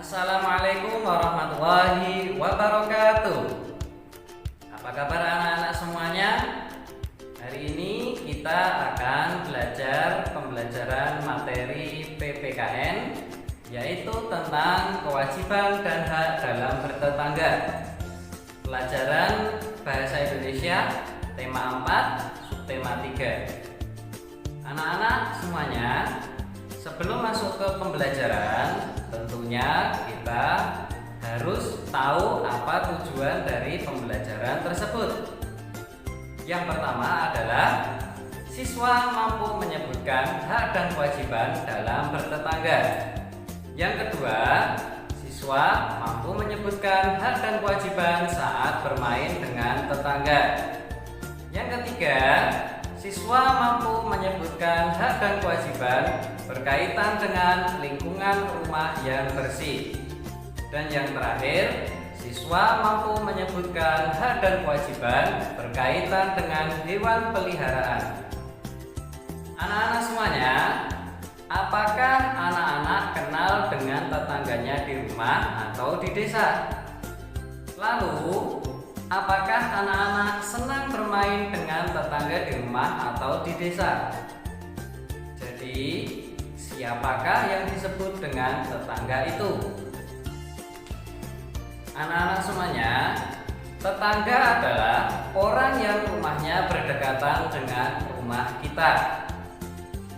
Assalamualaikum warahmatullahi wabarakatuh. Apa kabar anak-anak semuanya? Hari ini kita akan belajar pembelajaran materi PPKN, yaitu tentang kewajiban dan hak dalam bertetangga. Pelajaran Bahasa Indonesia tema 4, subtema 3. Anak-anak semuanya, sebelum masuk ke pembelajaran, tentunya kita harus tahu apa tujuan dari pembelajaran tersebut. Yang pertama adalah siswa mampu menyebutkan hak dan kewajiban dalam bertetangga. Yang kedua, siswa mampu menyebutkan hak dan kewajiban saat bermain dengan tetangga. Yang ketiga, siswa mampu menyebutkan hak dan kewajiban berkaitan dengan lingkungan rumah yang bersih. Dan yang terakhir, siswa mampu menyebutkan hak dan kewajiban berkaitan dengan hewan peliharaan. Anak-anak semuanya, apakah anak-anak kenal dengan tetangganya di rumah atau di desa? Lalu, apakah anak-anak senang bermain dengan tetangga di rumah atau di desa? Jadi, siapakah yang disebut dengan tetangga itu? Anak-anak semuanya, tetangga adalah orang yang rumahnya berdekatan dengan rumah kita.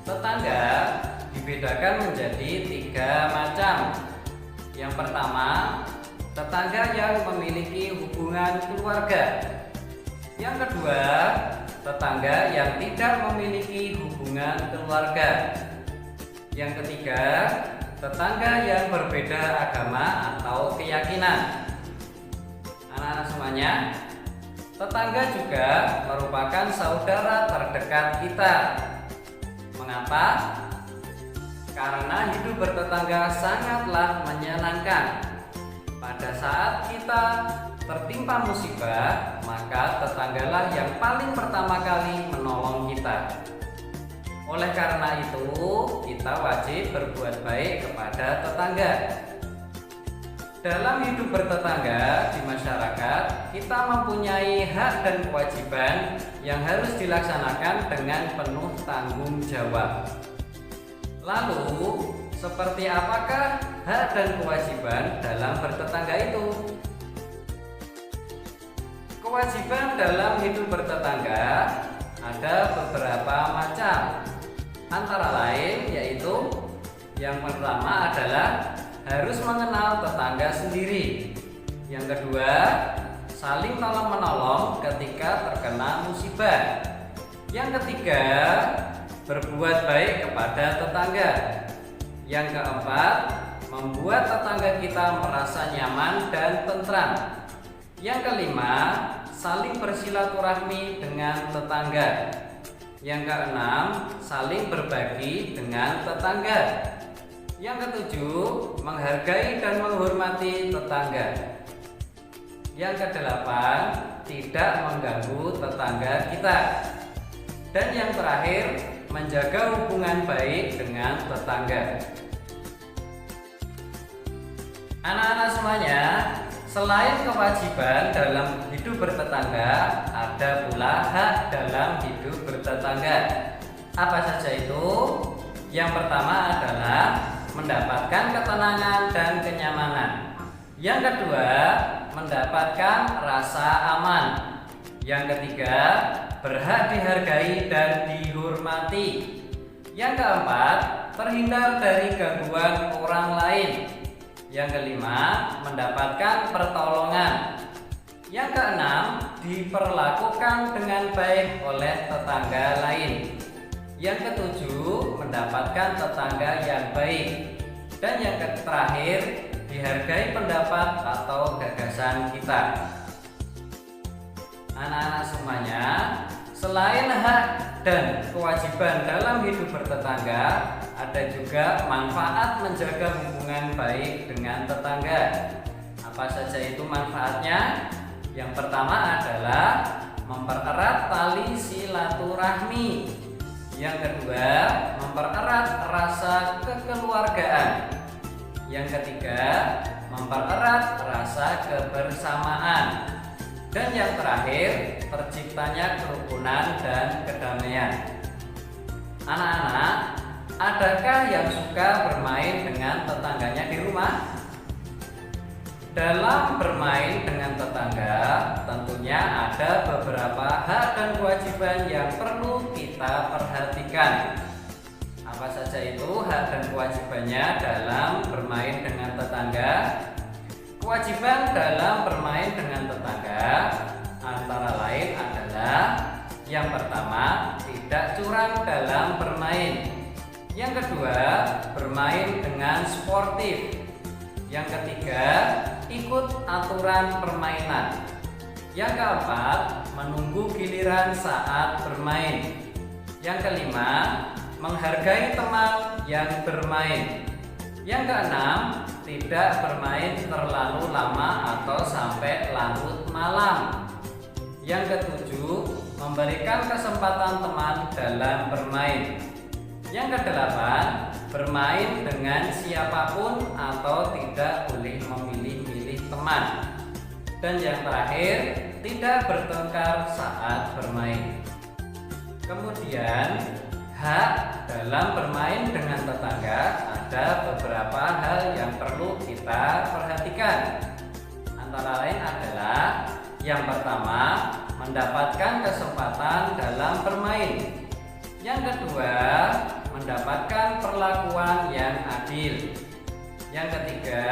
Tetangga dibedakan menjadi 3 macam. Yang pertama, tetangga yang memiliki hubungan keluarga. Yang kedua, tetangga yang tidak memiliki hubungan keluarga. Yang ketiga, tetangga yang berbeda agama atau keyakinan. Anak-anak semuanya, tetangga juga merupakan saudara terdekat kita. Mengapa? Karena hidup bertetangga sangatlah menyenangkan. Pada saat kita tertimpa musibah, maka tetanggalah yang paling pertama kali menolong kita. Oleh karena itu, kita wajib berbuat baik kepada tetangga. Dalam hidup bertetangga di masyarakat, kita mempunyai hak dan kewajiban yang harus dilaksanakan dengan penuh tanggung jawab. Lalu, seperti apakah hak dan kewajiban dalam bertetangga itu? Kewajiban dalam hidup bertetangga ada beberapa macam. Antara lain yaitu yang pertama adalah harus mengenal tetangga sendiri. Yang kedua, saling tolong menolong ketika terkena musibah. Yang ketiga, berbuat baik kepada tetangga. Yang keempat, membuat tetangga kita merasa nyaman dan tentram. Yang kelima, saling bersilaturahmi dengan tetangga. Yang keenam, saling berbagi dengan tetangga. Yang ketujuh, menghargai dan menghormati tetangga. Yang kedelapan, tidak mengganggu tetangga kita. Dan yang terakhir, menjaga hubungan baik dengan tetangga. Anak-anak semuanya, selain kewajiban dalam hidup bertetangga, ada pula hak dalam hidup bertetangga. Apa saja itu? Yang pertama adalah mendapatkan ketenangan dan kenyamanan. Yang kedua, mendapatkan rasa aman. Yang ketiga, berhak dihargai dan dihormati. Yang keempat, terhindar dari gangguan orang lain. Yang kelima, mendapatkan pertolongan. Yang keenam, diperlakukan dengan baik oleh tetangga lain. Yang ketujuh, mendapatkan tetangga yang baik. Dan yang terakhir, dihargai pendapat atau gagasan kita. Anak-anak semuanya, selain hak dan kewajiban dalam hidup bertetangga, ada juga manfaat menjaga hubungan baik dengan tetangga. Apa saja itu manfaatnya? Yang pertama adalah mempererat tali silaturahmi. Yang kedua, mempererat rasa kekeluargaan. Yang ketiga, mempererat rasa kebersamaan. Dan yang terakhir, terciptanya kerukunan dan kedamaian. Anak-anak, adakah yang suka bermain dengan tetangganya di rumah? Dalam bermain dengan tetangga, tentunya ada beberapa hak dan kewajiban yang perlu kita perhatikan. Apa saja itu hak dan kewajibannya dalam bermain dengan tetangga? Kewajiban dalam bermain dengan tetangga antara lain adalah: yang pertama, tidak curang dalam bermain. Yang kedua, bermain dengan sportif. Yang ketiga, ikut aturan permainan. Yang keempat, menunggu giliran saat bermain. Yang kelima, menghargai teman yang bermain. Yang keenam, tidak bermain terlalu lama atau sampai larut malam. Yang ketujuh, memberikan kesempatan teman dalam bermain. Yang kedelapan, bermain dengan siapapun atau tidak boleh memilih-milih teman. Dan yang terakhir, tidak bertengkar saat bermain. Kemudian, hak dalam bermain dengan tetangga ada beberapa hal yang perlu kita perhatikan. Antara lain adalah: yang pertama, mendapatkan kesempatan dalam bermain. Yang kedua, mendapatkan perlakuan yang adil. Yang ketiga,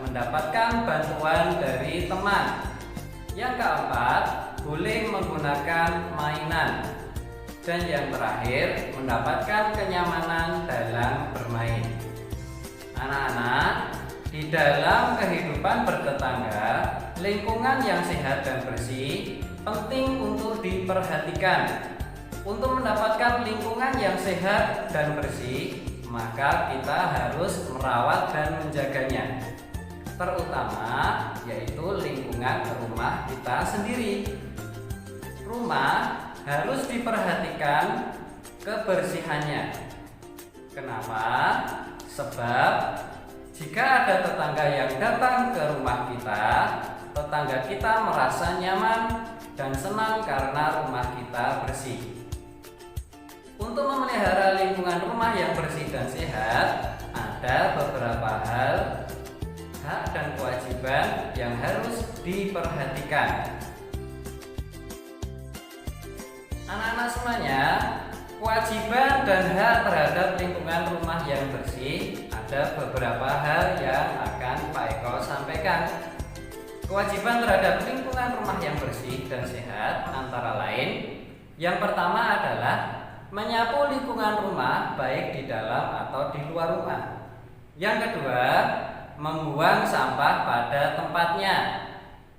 mendapatkan bantuan dari teman. Yang keempat, boleh menggunakan mainan. Dan yang terakhir, mendapatkan kenyamanan dalam bermain. Anak-anak, di dalam kehidupan bertetangga, lingkungan yang sehat dan bersih penting untuk diperhatikan. Untuk mendapatkan lingkungan yang sehat dan bersih, maka kita harus merawat dan menjaganya. Terutama yaitu lingkungan rumah kita sendiri. Rumah harus diperhatikan kebersihannya. Kenapa? Sebab jika ada tetangga yang datang ke rumah kita, tetangga kita merasa nyaman dan senang karena rumah kita bersih. Untuk memelihara lingkungan rumah yang bersih dan sehat, ada beberapa hal, hak dan kewajiban yang harus diperhatikan. Anak-anak semuanya, kewajiban dan hak terhadap lingkungan rumah yang bersih ada beberapa hal yang akan Pak Eko sampaikan. Kewajiban terhadap lingkungan rumah yang bersih dan sehat antara lain: yang pertama adalah menyapu lingkungan rumah baik di dalam atau di luar rumah. Yang kedua, membuang sampah pada tempatnya.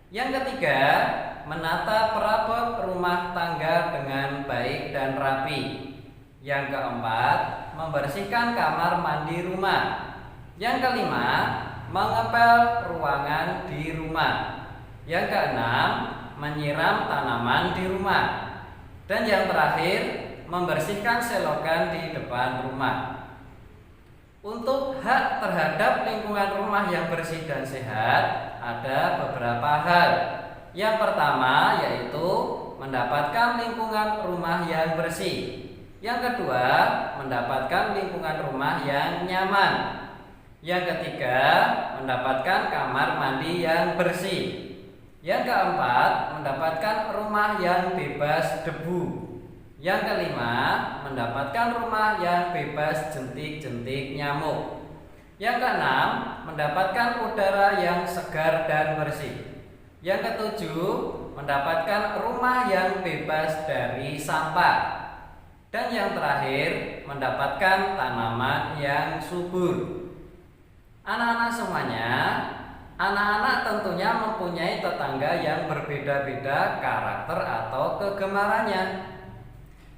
Yang ketiga, menata perabot rumah tangga dengan baik dan rapi. Yang keempat, membersihkan kamar mandi rumah. Yang kelima, mengepel ruangan di rumah. Yang keenam, menyiram tanaman di rumah. Dan yang terakhir, membersihkan selokan di depan rumah. Untuk hak terhadap lingkungan rumah yang bersih dan sehat ada beberapa hal. Yang pertama yaitu mendapatkan lingkungan rumah yang bersih. Yang kedua, mendapatkan lingkungan rumah yang nyaman. Yang ketiga, mendapatkan kamar mandi yang bersih. Yang keempat, mendapatkan rumah yang bebas debu. Yang kelima, mendapatkan rumah yang bebas jentik-jentik nyamuk. Yang keenam, mendapatkan udara yang segar dan bersih. Yang ketujuh, mendapatkan rumah yang bebas dari sampah. Dan yang terakhir, mendapatkan tanaman yang subur. Anak-anak semuanya, anak-anak tentunya mempunyai tetangga yang berbeda-beda karakter atau kegemarannya.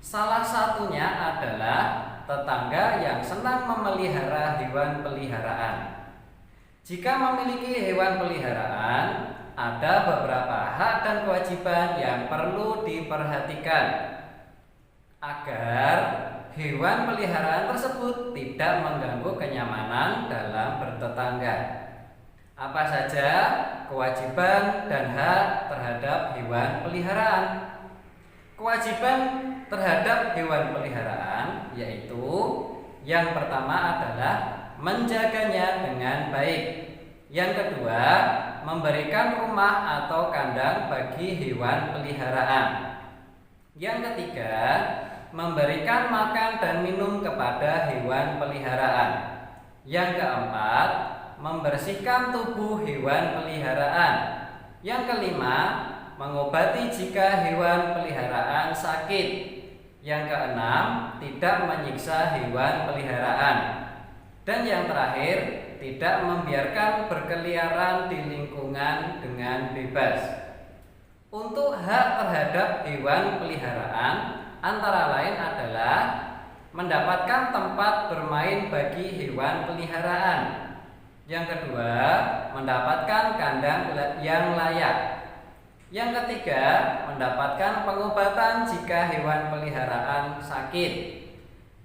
Salah satunya adalah tetangga yang senang memelihara hewan peliharaan. Jika memiliki hewan peliharaan, ada beberapa hak dan kewajiban yang perlu diperhatikan agar hewan peliharaan tersebut tidak mengganggu kenyamanan dalam bertetangga. Apa saja kewajiban dan hak terhadap hewan peliharaan? Kewajiban terhadap hewan peliharaan yaitu yang pertama adalah menjaganya dengan baik. Yang kedua, memberikan rumah atau kandang bagi hewan peliharaan. Yang ketiga, memberikan makan dan minum kepada hewan peliharaan. Yang keempat, membersihkan tubuh hewan peliharaan. Yang kelima, mengobati jika hewan peliharaan sakit. Yang keenam, tidak menyiksa hewan peliharaan. Dan yang terakhir, tidak membiarkan berkeliaran di lingkungan dengan bebas. Untuk hak terhadap hewan peliharaan antara lain adalah mendapatkan tempat bermain bagi hewan peliharaan. Yang kedua, mendapatkan kandang yang layak. Yang ketiga, mendapatkan pengobatan jika hewan peliharaan sakit.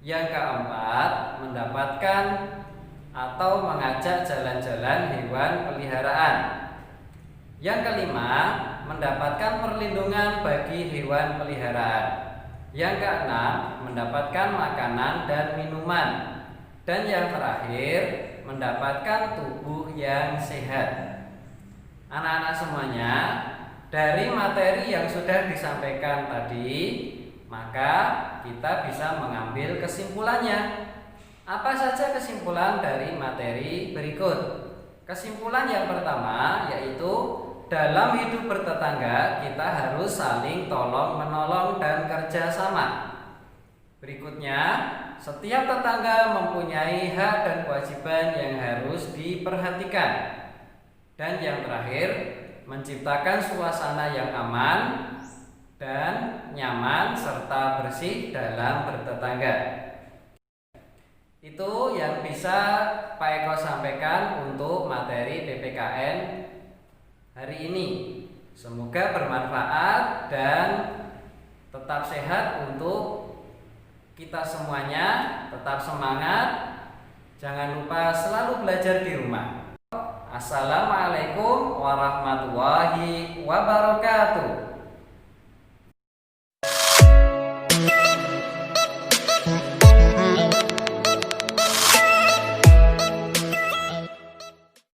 Yang keempat, mendapatkan atau mengajak jalan-jalan hewan peliharaan. Yang kelima, mendapatkan perlindungan bagi hewan peliharaan. Yang keenam, mendapatkan makanan dan minuman. Dan yang terakhir, mendapatkan tubuh yang sehat. Anak-anak semuanya, dari materi yang sudah disampaikan tadi, maka kita bisa mengambil kesimpulannya. Apa saja kesimpulan dari materi berikut? Kesimpulan yang pertama yaitu dalam hidup bertetangga kita harus saling tolong menolong dan kerjasama. Berikutnya, setiap tetangga mempunyai hak dan kewajiban yang harus diperhatikan. Dan yang terakhir, menciptakan suasana yang aman dan nyaman serta bersih dalam bertetangga. Itu yang bisa Pak Eko sampaikan untuk materi PPKN hari ini. Semoga bermanfaat dan tetap sehat untuk kita semuanya. Tetap semangat. Jangan lupa selalu belajar di rumah. Assalamualaikum warahmatullahi wabarakatuh.